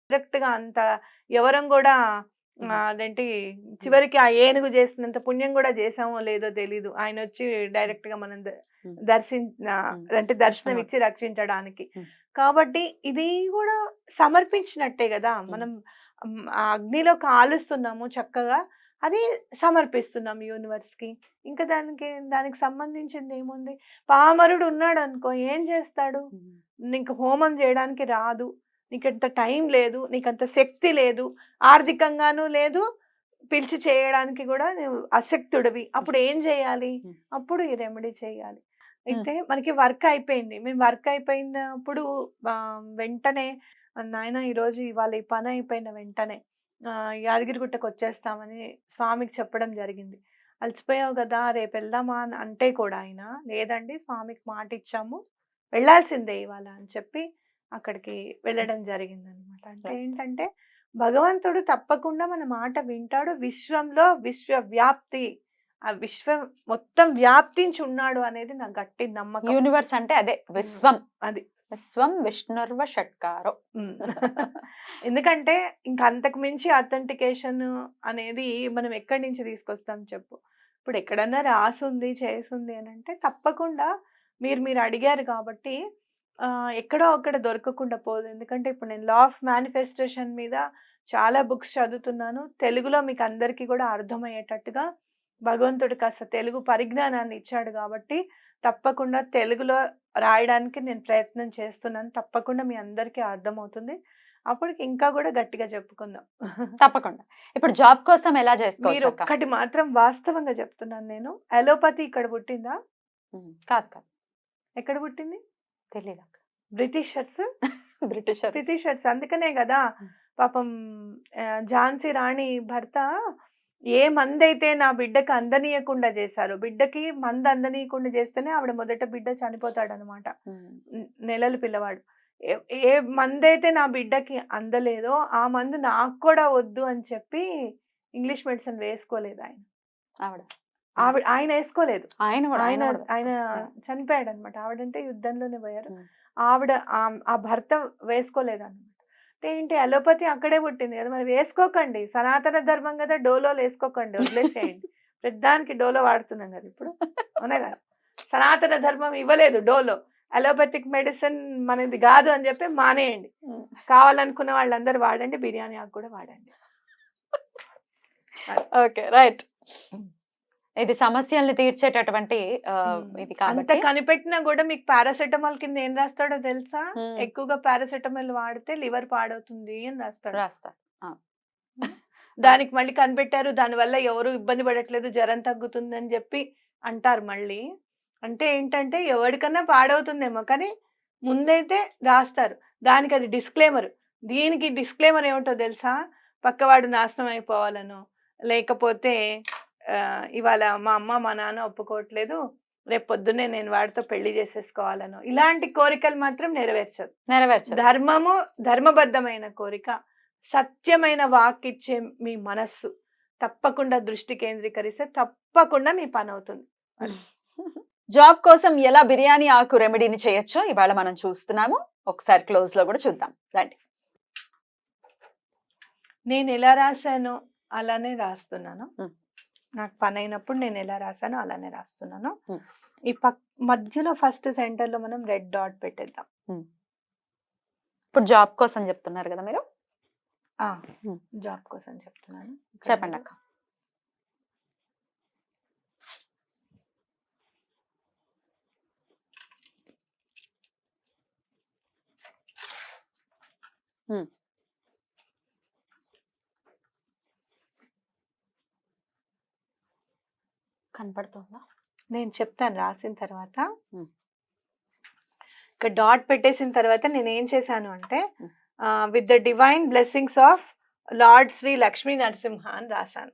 Direct గా అంత ఎవరం కూడా అదేంటి చివరికి ఆ ఏనుగు చేసినంత పుణ్యం కూడా చేసామో లేదో తెలీదు. ఆయన వచ్చి డైరెక్ట్ గా మనం అంటే దర్శనం ఇచ్చి రక్షించడానికి. కాబట్టి ఇది కూడా సమర్పించినట్టే కదా. మనం ఆ అగ్నిలో కాలుస్తున్నాము చక్కగా, అది సమర్పిస్తున్నాం యూనివర్స్ కి. ఇంకా దానికి సంబంధించింది ఏముంది? పామరుడు ఉన్నాడు అనుకో, ఏం చేస్తాడు? నీకు హోమం చేయడానికి రాదు, నీకంత టైం లేదు, నీకంత శక్తి లేదు, ఆర్థికంగానూ లేదు, పిలిచి చేయడానికి కూడా నువ్వు అశక్తుడివి. అప్పుడు ఏం చేయాలి? అప్పుడు ఈ రెమెడీ చేయాలి. అయితే మనకి వర్క్ అయిపోయింది. మేము వర్క్ అయిపోయినప్పుడు వెంటనే నాయన ఈరోజు ఇవాళ ఈ పని అయిపోయిన వెంటనే యాదగిరిగుట్టకు వచ్చేస్తామని స్వామికి చెప్పడం జరిగింది. అలసిపోయావు కదా, రేపు వెళ్దామా అని అంటే కూడా ఆయన లేదండి స్వామికి మాట ఇచ్చాము, వెళ్ళాల్సిందే ఇవాళ అని చెప్పి అక్కడికి వెళ్ళడం జరిగిందనమాట. అంటే ఏంటంటే భగవంతుడు తప్పకుండా మన మాట వింటాడు. విశ్వంలో విశ్వవ్యాప్తి, ఆ విశ్వం మొత్తం వ్యాప్తించి ఉన్నాడు అనేది నా గట్టి నమ్మకం. యూనివర్స్ అంటే అదే విశ్వం. అది విశ్వం విష్ణుర్వ షట్కారో. ఎందుకంటే ఇంకా అంతకు మించి అథెంటికేషన్ అనేది మనం ఎక్కడి నుంచి తీసుకొస్తాం చెప్పు? ఇప్పుడు ఎక్కడన్నా రాసుంది చేసింది అని అంటే తప్పకుండా మీరు అడిగారు కాబట్టి ఎక్కడో అక్కడ దొరకకుండా పోదు. ఎందుకంటే ఇప్పుడు నేను లా ఆఫ్ మేనిఫెస్టేషన్ మీద చాలా బుక్స్ చదువుతున్నాను. తెలుగులో మీకు అందరికీ కూడా అర్థమయ్యేటట్టుగా భగవంతుడు కాస్త తెలుగు పరిజ్ఞానాన్ని ఇచ్చాడు కాబట్టి తప్పకుండా తెలుగులో రాయడానికి నేను ప్రయత్నం చేస్తున్నాను. తప్పకుండా మీ అందరికీ అర్థమవుతుంది. అప్పటికి ఇంకా కూడా గట్టిగా చెప్పుకుందాం. తప్పకుండా. ఇప్పుడు జాబ్ కోసం ఎలా మీరు చేసుకోవచ్చు? ఒక్కటి మాత్రం వాస్తవంగా చెప్తున్నాను నేను, అలోపతి ఇక్కడ పుట్టిందా? కాదు. ఎక్కడ పుట్టింది? తెలీదు. బ్రిటిషర్స్. బ్రిటిషర్స్. అందుకనే కదా పాపం ఝాన్సీ రాణి భర్త ఏ మందైతే నా బిడ్డకి అందనీయకుండా చేశారో, బిడ్డకి మందు అందనీయకుండా చేస్తేనే ఆవిడ మొదట బిడ్డ చనిపోతాడనమాట, నెలల పిల్లవాడు. ఏ మందైతే నా బిడ్డకి అందలేదో ఆ మందు నాకు కూడా వద్దు అని చెప్పి ఇంగ్లీష్ మెడిసిన్ వేసుకోలేదు ఆయన వేసుకోలేదు. ఆయన చనిపోయాడు అనమాట. ఆవిడంటే యుద్ధంలోనే పోయారు. ఆవిడ ఆ భర్త వేసుకోలేదు అనమాట. అంటే ఏంటి, అలోపతి అక్కడే పుట్టింది కదా, మరి వేసుకోకండి, సనాతన ధర్మం కదా, డోలోలు వేసుకోకండి, వదిలేసేయండి. ప్రతిదానికి డోలో వాడుతున్నాం కదా ఇప్పుడు, అవునా కదా? సనాతన ధర్మం ఇవ్వలేదు డోలో, అలోపతిక్ మెడిసిన్ మనది కాదు అని చెప్పి మానేయండి. కావాలనుకున్న వాళ్ళందరూ వాడండి, బిర్యానీ ఆకు కూడా వాడండి. Okay, right. ఇది సమస్యల్ని తీర్చేటటువంటి ఇది కాబట్టి అంత కనిపెట్టినా కూడా మీకు పారాసెటమాల్ కింద ఏం రాస్తాడో తెలుసా? ఎక్కువగా పారాసెటమాల్ వాడితే లివర్ పాడవుతుంది అని రాస్తాడు. దానికి మళ్ళీ కనిపెట్టారు, దానివల్ల ఎవరు ఇబ్బంది పడట్లేదు, జ్వరం తగ్గుతుంది అని చెప్పి అంటారు మళ్ళీ. అంటే ఏంటంటే ఎవరికన్నా పాడవుతుందేమో కానీ ముందైతే రాస్తారు. దానికి అది డిస్క్లైమర్. దీనికి డిస్క్లైమర్ ఏమిటో తెలుసా? పక్కవాడు నాశనం అయిపోవాలను, లేకపోతే ఇవాళ మా అమ్మ మా నాన్న ఒప్పుకోవట్లేదు, రేపు పొద్దున్నే నేను వాడితో పెళ్లి చేసేసుకోవాలను, ఇలాంటి కోరికలు మాత్రం నెరవేర్చదు. ధర్మబద్ధమైన కోరిక, సత్యమైన వాక్కిచ్చే మీ మనస్సు తప్పకుండా దృష్టి కేంద్రీకరిస్తే తప్పకుండా మీ పని అవుతుంది. జాబ్ కోసం ఎలా బిర్యానీ ఆకు రెమెడీని చేయొచ్చో ఇవాళ మనం చూస్తున్నాము. ఒకసారి క్లోజ్ లో కూడా చూద్దాం రండి. నేను ఎలా రాశానో అలానే రాస్తున్నాను. నాకు పని అయినప్పుడు నేను ఎలా రాశానో అలానే రాస్తున్నాను. ఈ మధ్యలో ఫస్ట్ సెంటర్ లో మనం రెడ్ డాట్ పెట్టేద్దాం. ఇప్పుడు జాబ్ కోసం చెప్తున్నారు కదా మీరు? జాబ్ కోసం చెప్తున్నాను, చెప్పండి అక్క. కనపడుతుందా? నేను చెప్తాను రాసిన తర్వాత. ఇక్కడ డాట్ పెట్టేసిన తర్వాత నేను ఏం చేశాను అంటే with the divine blessings of lord Shri Lakshmi Narasimha అని రాశాను.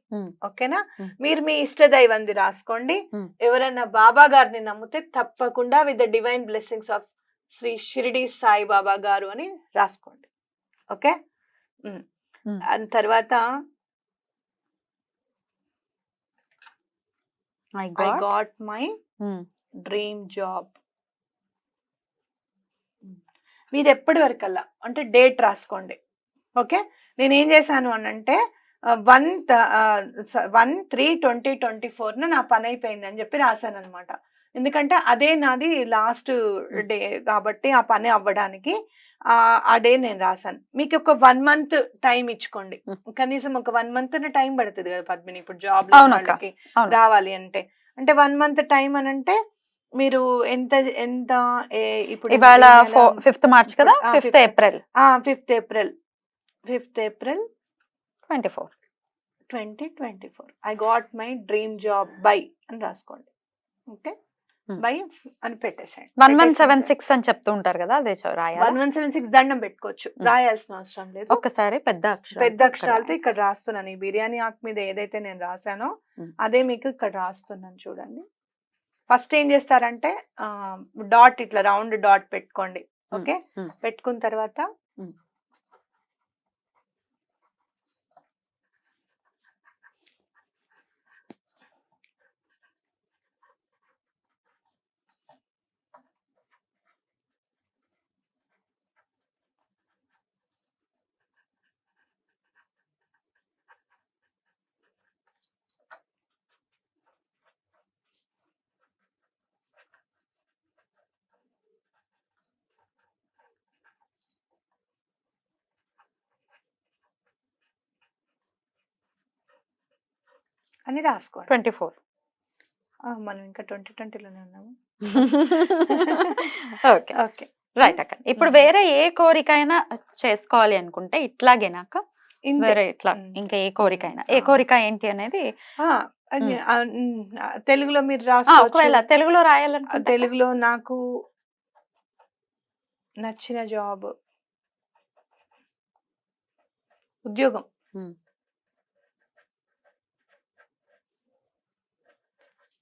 ఓకేనా? మీరు మీ ఇష్ట దైవంది రాసుకోండి. ఎవరైనా బాబా గారిని నమ్మితే తప్పకుండా with the divine blessings of Shri Shirdi Sai Baba గారు అని రాసుకోండి. ఓకే? దాని తర్వాత I got my dream job. మీరు ఎప్పటి వరకల్లా అంటే డేట్ రాసుకోండి. ఓకే. నేనేం చేశాను అనంటే 1/3/2024 నా పని అయిపోయింది అని చెప్పి రాశాను అనమాట. ఎందుకంటే అదే నాది లాస్ట్ డే కాబట్టి ఆ పని అవ్వడానికి ఆ డే నేను రాశాను. మీకు ఒక 1 మంత్ టైం ఇచ్చుకోండి. కనీసం ఒక 1 మంత్ టైం పడుతుంది కదా పద్మిని, ఇప్పుడు జాబ్ వాళ్ళకి రావాలి అంటే. అంటే 1 మంత్ టైం అని అంటే మీరు ఎంత ఎంత ఇప్పుడు ఇవాళ 5th మార్చ్ కదా, 5th April 5th April 24 2024 I got my dream job by అని రాసుకోండి. ఓకే, బై అని పెట్టేసాడు. 1176 అని చెప్తూ ఉంటారు కదా, అదే రాయాలి. 1176 దండం పెట్టుకోవచ్చు, రాయాల్సిన అవసరం లేదు. ఒక్కసారి పెద్ద అక్షరాలతో ఇక్కడ రాస్తున్నాను. ఈ బిర్యానీ ఆకు మీద ఏదైతే నేను రాశానో అదే మీకు ఇక్కడ రాస్తున్నాను చూడండి. ఫస్ట్ ఏం చేస్తారంటే డాట్ ఇట్లా రౌండ్ డాట్ పెట్టుకోండి. ఓకే, పెట్టుకున్న తర్వాత అని రాసుకోండి. 24 మనం ఇంకా 2020లోనే ఉన్నాము. ఓకే ఓకే, రైట్ అక్క. ఇప్పుడు వేరే ఏ కోరికైనా చేసుకోవాలి అనుకుంటే ఇట్లాగేనాక వేరే ఇట్లా ఇంకా ఏ కోరికైనా, ఏ కోరిక ఏంటి అనేది తెలుగులో మీరు రాసుకోవచ్చు. ఒకవేళ తెలుగులో రాయాలనుకుంటే తెలుగులో నాకు నచ్చిన జాబ్, ఉద్యోగం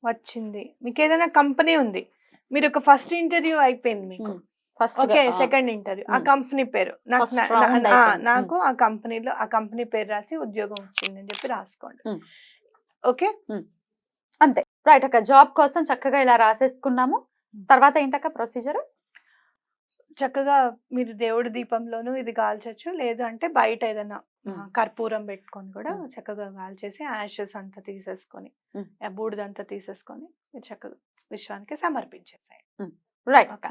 వచ్చింది. మీకు ఏదైనా కంపెనీ ఉంది, మీరు ఒక ఫస్ట్ ఇంటర్వ్యూ అయిపోయింది మీకు, ఓకే, సెకండ్ ఇంటర్వ్యూ, ఆ కంపెనీ పేరు నాకు ఆ కంపెనీలో ఆ కంపెనీ పేరు రాసి ఉద్యోగం వచ్చింది అని చెప్పి రాసుకోండి. ఓకే, అంతే. రైట్ అక్క, జాబ్ కోసం చక్కగా ఇలా రాసేసుకున్నాము. తర్వాత ఏంటక్క ప్రొసీజర్? చక్కగా మీరు దేవుడి దీపంలోనూ ఇది కాల్చొచ్చు, లేదు అంటే బయట ఏదైనా కర్పూరం పెట్టుకొని కూడా చక్కగా కాల్చేసి యాషెస్ అంతా తీసేసుకొని బూడిదంతా తీసేసుకొని చక్కగా విశ్వానికి సమర్పించేసాయి. రైట్ అక్క,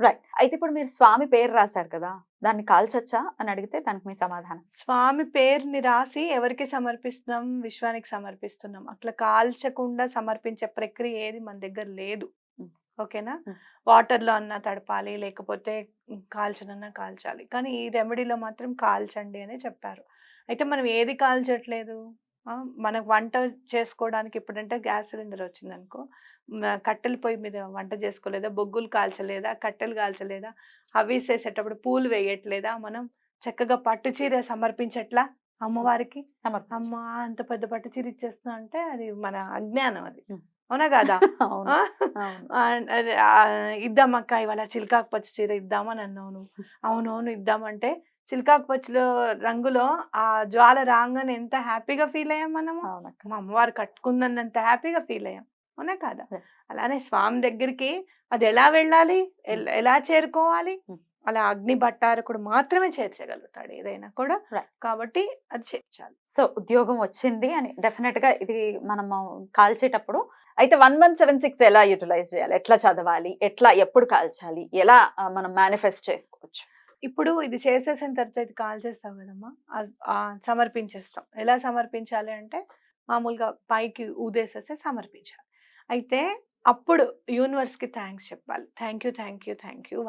రైట్. అయితే ఇప్పుడు మీరు స్వామి పేరు రాశారు కదా, దాన్ని కాల్చొచ్చా అని అడిగితే దానికి మీ సమాధానం? స్వామి పేరుని రాసి ఎవరికి సమర్పిస్తున్నాం? విశ్వానికి సమర్పిస్తున్నాం. అట్లా కాల్చకుండా సమర్పించే ప్రక్రియ ఏది మన దగ్గర లేదు. ఓకేనా, వాటర్లో అన్నా తడపాలి, లేకపోతే కాల్చనన్నా కాల్చాలి, కానీ ఈ రెమెడీలో మాత్రం కాల్చండి అని చెప్పారు. అయితే మనం ఏది కాల్చట్లేదు, మనకు వంట చేసుకోవడానికి ఇప్పుడంటే గ్యాస్ సిలిండర్ వచ్చింది అనుకో, కట్టెల పొయ్యి మీద వంట చేసుకోలేదా, బొగ్గులు కాల్చలేదా, కట్టెలు కాల్చలేదా, అవి వేసేటప్పుడు పూలు వేయట్లేదా, మనం చక్కగా పట్టు చీర సమర్పించట్లా అమ్మవారికి? అమ్మ అంత పెద్ద పట్టు చీర ఇచ్చేస్తున్నా అంటే అది మన అజ్ఞానం, అది అవునా కాదా? ఇద్దామక్క ఇవాళ చిల్కాకు పచ్చి చీర ఇద్దామని అన్నావు నువ్వు. అవునవును ఇద్దామంటే చిల్కాకు పచ్చిలో రంగులో ఆ జ్వాల రాగానే ఎంత హ్యాపీగా ఫీల్ అయ్యాం మనము. మా అమ్మవారు కట్టుకుందన్నంత హ్యాపీగా ఫీల్ అయ్యాం, అవునా కాదా? అలానే స్వామి దగ్గరికి అది ఎలా వెళ్ళాలి, ఎలా చేరుకోవాలి? అలా అగ్ని భట్టారకుడు మాత్రమే చేర్చగలుగుతాడు ఏదైనా కూడా, కాబట్టి అది చేర్చాలి. సో ఉద్యోగం వచ్చింది అని డెఫినెట్ గా ఇది మనము కాల్చేటప్పుడు అయితే 1176 ఎలా యూటిలైజ్ చేయాలి, ఎట్లా చదవాలి, ఎట్లా ఎప్పుడు కాల్చాలి, ఎలా మనం మేనిఫెస్ట్ చేసుకోవచ్చు? ఇప్పుడు ఇది చేసేసిన తర్వాత ఇది కాల్ చేస్తాం కదమ్మా, సమర్పించేస్తాం. ఎలా సమర్పించాలి అంటే మామూలుగా పైకి ఊదేసేసి సమర్పించాలి. అయితే అప్పుడు యూనివర్స్కి థ్యాంక్స్ చెప్పాలి. థ్యాంక్ యూ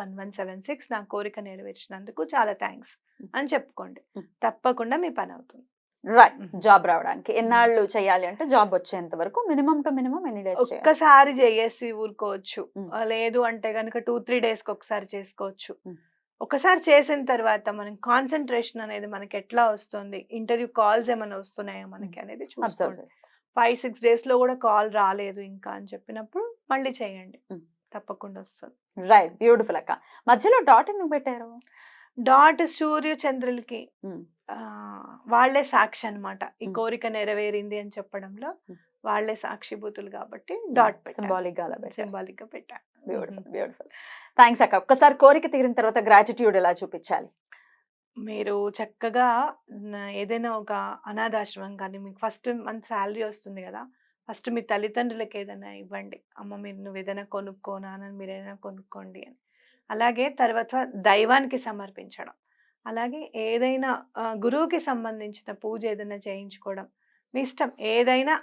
1176 నా కోరిక నెరవేర్చినందుకు చాలా థ్యాంక్స్ అని చెప్పుకోండి. తప్పకుండా మీ పని అవుతుంది. రైట్, జాబ్ రావడానికి ఎన్నాళ్ళు చేయాలి అంటే జాబ్ వచ్చేంత వరకు మినిమం టు మినిమం ఎన్ని డేస్? ఒక్కసారి చేసి ఊరుకోవచ్చు, లేదు అంటే కనుక 2-3 డేస్కి ఒకసారి చేసుకోవచ్చు. ఒకసారి చేసిన తర్వాత మనం కాన్సన్ట్రేషన్ అనేది మనకి ఎట్లా వస్తుంది, ఇంటర్వ్యూ కాల్స్ ఏమైనా వస్తున్నాయో మనకి అనేది చూసుకోండి. 5-6 డేస్లో కూడా కాల్ రాలేదు ఇంకా అని చెప్పినప్పుడు మళ్ళీ చేయండి, తప్పకుండా వస్తుంది. రైట్, బ్యూటిఫుల్ అక్క. మధ్యలో డాట్ ఎందుకు పెట్టారు? డాట్ సూర్య చంద్రులకి వాళ్లే సాక్షి అన్నమాట. ఈ కోరిక నెరవేరింది అని చెప్పడంలో వాళ్లే సాక్షిభూతులు కాబట్టి డాట్ సింబాలిక్ గా పెట్టా. బ్యూటిఫుల్ బ్యూటిఫుల్, థ్యాంక్స్ అక్క. ఒక్కసారి కోరిక తీరిన తర్వాత గ్రాటిట్యూడ్ ఎలా చూపించాలి? మీరు చక్కగా ఏదైనా ఒక అనాథాశ్రమం కానీ మీకు ఫస్ట్ మంత్ శాలరీ వస్తుంది కదా, ఫస్ట్ మీ తల్లిదండ్రులకి ఏదైనా ఇవ్వండి. అమ్మ మీరు నువ్వు ఏదైనా కొనుక్కో, నాన్న మీరు ఏదైనా కొనుక్కోండి అని. అలాగే తర్వాత దైవానికి సమర్పించడం. అలాగే ఏదైనా గురువుకి సంబంధించిన పూజ ఏదైనా చేయించుకోవడం. మీ ఇష్టం ఏదైనా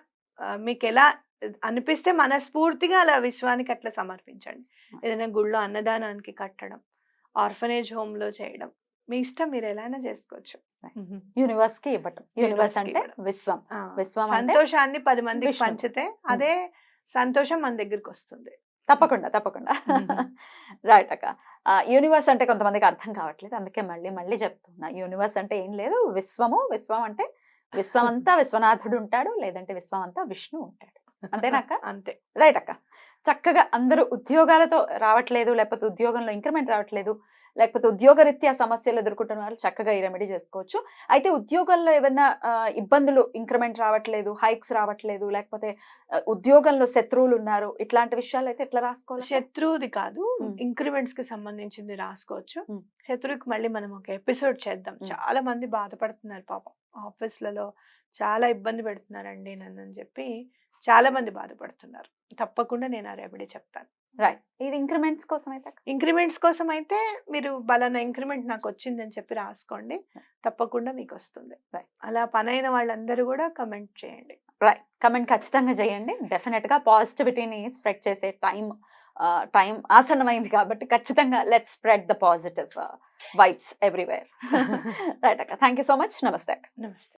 మీకెలా అనిపిస్తే మనస్ఫూర్తిగా అలా విశ్వానికి అట్లా సమర్పించండి. ఏదైనా గుళ్ళో అన్నదానానికి కట్టడం, ఆర్ఫనేజ్ హోమ్‌లో చేయడం. మీ ఇష్టం మీరు ఎలా అయినా చేసుకోవచ్చు. యూనివర్స్ కి ఇవ్వటం. యూనివర్స్ యూనివర్స్‌కి అంటే ఇవ్వడం. విశ్వం. ఆ! విశ్వం అంటే సంతోషాన్ని 10 మందికి విష్ణువు. పంచితే అదే సంతోషం మన దగ్గరికొస్తుంది. తప్పకుండా తప్పకుండా. రైట్ అక్క. యూనివర్స్ అంటే కొంతమందికి అర్థం కావట్లేదు. అందుకే మళ్ళీ మళ్ళీ చెప్తున్నా. యూనివర్స్ అంటే ఏం లేదు, విశ్వము. విశ్వం అంటే విశ్వం అంతా విశ్వనాథుడు ఉంటాడు, లేదంటే విశ్వం అంతా విష్ణు ఉంటాడు. అంతేనా అక్క? అంతే. రైట్ అక్క. చక్కగా అందరూ ఉద్యోగాలతో రావట్లేదు, లేకపోతే ఉద్యోగంలో ఇంక్రిమెంట్ రావట్లేదు, లేకపోతే ఉద్యోగరీత్యా సమస్యలు ఎదుర్కొంటున్న వాళ్ళు చక్కగా ఈ రెమెడీ చేసుకోవచ్చు. అయితే ఉద్యోగాల్లో ఏమైనా ఇబ్బందులు, ఇంక్రిమెంట్ రావట్లేదు, హైక్స్ రావట్లేదు, లేకపోతే ఉద్యోగంలో శత్రువులు ఉన్నారు, ఇట్లాంటి విషయాలు అయితే ఎట్లా రాసుకోవాలి? శత్రువుది కాదు, ఉమ్. ఇంక్రిమెంట్స్ కి సంబంధించింది రాసుకోవచ్చు. ఉమ్. శత్రువుకి మళ్ళీ మనం ఒక ఎపిసోడ్ చేద్దాం. ఉమ్. చాలా మంది బాధపడుతున్నారు పాపం. ఆఫీస్‌లలో చాలా ఇబ్బంది పెడుతున్నారండి నన్నని చెప్పి చాలా మంది బాధపడుతున్నారు. తప్పకుండా నేను ఆ రెమెడీ చెప్తాను. రైట్. ఇది ఇంక్రిమెంట్స్ కోసం అయితే అక్క? ఇంక్రిమెంట్స్ కోసం అయితే మీరు పలానా ఇంక్రిమెంట్ నాకొచ్చిందని చెప్పి రాసుకోండి. తప్పకుండా మీకొస్తుంది. Right. అలా పనైన వాళ్ళందరూ కూడా కమెంట్ చేయండి. రైట్. కమెంట్ ఖచ్చితంగా చేయండి. డెఫినెట్ గా పాజిటివిటీని స్ప్రెడ్ చేసే టైం ఆసన్నమైంది కాబట్టి ఖచ్చితంగా let's spread the positive vibes everywhere. Right అక్క. Thank you so much. నమస్తే అక్క. నమస్తే.